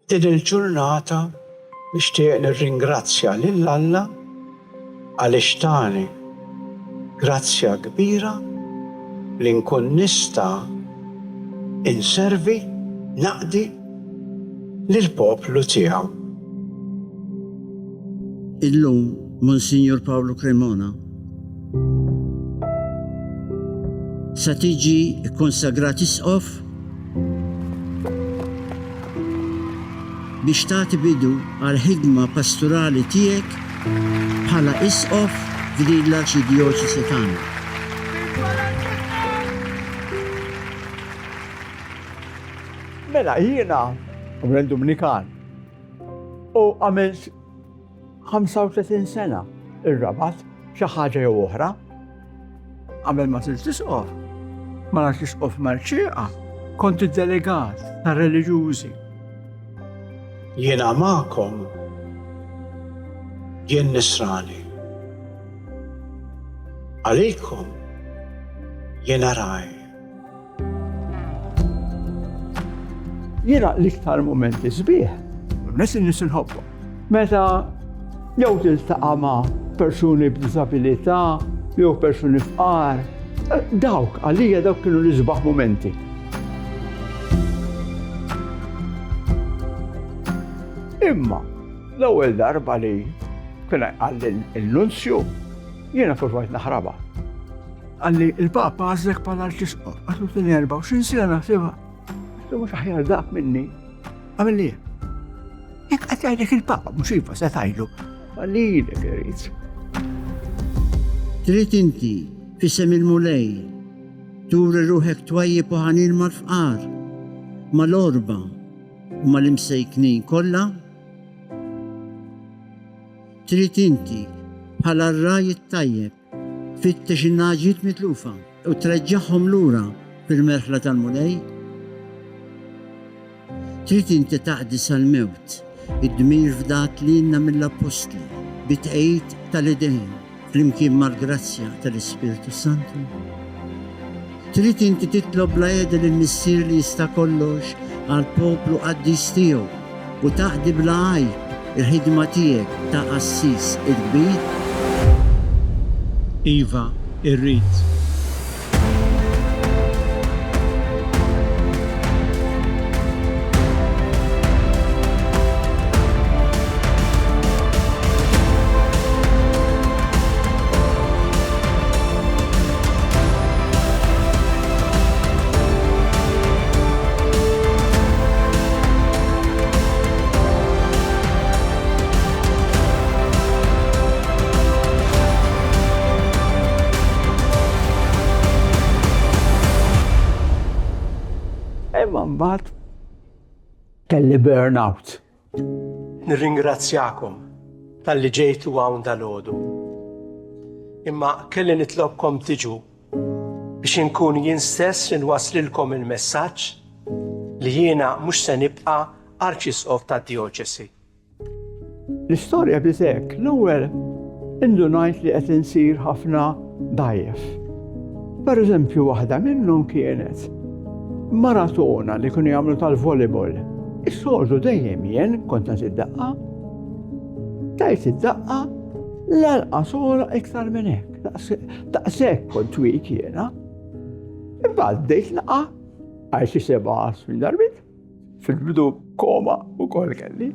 Din il-ġurnata nixtieq nirringrazzja lil Alla għaliex tani grazzja kbira li nkun nista' inservi naqdi lill-poplu tiegħu. Illum, Monsignor Paolo Cremona, sa tiġi konsagrat isqof biex tagħti bidu għal ħidma pastorali tiegħek bħala isqof f'din l-arċidjoċesi tagħna. Mela jiena għamil Dominikan u għamilt 35 sena ir-Rabat xi ħaġa jew oħra. Għamil ma sirt isqof, ma nafx isqof mal-ċieqa, kont id-delegat tar-reliġjużi. Jiena magħkom jien nisrani. Għalikom jiena raj. Jiena l-iktar momenti sbieħ, nisin inħobbu. Meta jew tiltaqa' ma' persuni b'diżabilità, jew persuni fqar, dawk għalija dawk kienu l-isbaħ momenti. Imma l-ewwel darba li kien għalli l-nunzju, jiena provajt naħraba. Għalli il-Papa għażlek bħala l-tisqof, għatlu t-tini 24 sena naħsibha. Għatlu mhux aħjar dak minni. Għamil li? Jekk qed jgħidlek il-Papa mhux iva se tgħidlu. Għalilek irid. Trid inti f'isem il-mulej turi ruħek twajjeb u ħanin mal-fqar, mal-orba u mal-imsejknin kollha? Trid inti bħala r-raj tajjeb fittex in-naġiet mitlufa u treġġaħhom lura fil-merħla tal-mulej? Trid inti taqdi sal-mewt id-dmir f'dak li inna mill-apostli bitqejt tal-idejn flimkien mal-grazzja tal-Ispiritu Santu. Trid inti titlob l-għeda lill-missier li jista' kollox għall-poplu qaddis tiegħu u taqdi bla għajb il-ħidma tiegħek ta' qassis il-kbir? Iva, irrid. Imma mbagħad kelli burnout. Nirringrazzjakom tal-li ġejtu hawn dalgħodu. Imma kelli nitlobkom tiġu biex inkun jien stess inwasslilkom il-messaġġ li jiena mhux se nibqa' arċisqof tad-dijoċesi. L-istorja bdiet l-ewwel indunajt li qed insir ħafna dajjef. Pereżempju waħda minnhom kienet maratona li kienu jagħmlu tal-volleyball. Is-soltu dejjem jien kont nagħti id-daqqa, tajt id-daqqa l-alqa sola iktar minn hekk. Daqshekk kont weak jiena. Imbagħad bdejt naqa' għal xi 7 darbit. Fil-bidu koma wkoll kelli.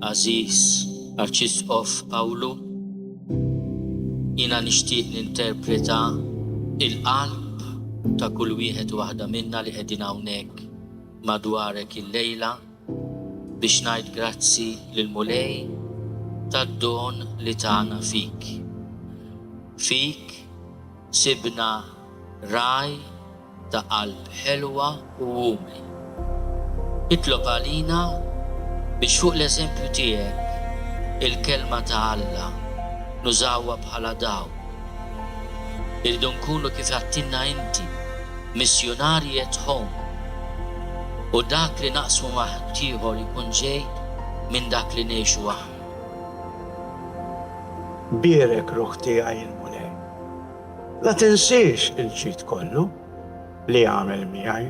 Aziz Arċisqof Pawlu, jiena nixtieq ninterpreta il-qalb ta' kull wieħed u waħda minna li qegħdin hawnhekk madwarek il-lejla biex ngħid grazzi lill-mulej tad-don li tagħna fik. Fik sibna raj ta' qalb ħelwa u umli. Itlob għalina biex fuq l-eżempju tiegħek il-kelma ta' Alla nużawha bħala daw. Irridu nkunu kif għattinna inti, missjonarji at home, u dak li naqsmu ma' ħaddieħor ikun ġej minn dak li ngħixu aħna. Bierek ruħ tiegħi il-mulej. La tinsiex il-ġid kollu li għamel miegħi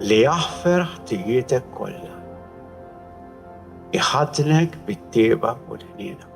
li jaħfer ħtijietek kollha. Iħadnek bit-tieba u l-ħniena.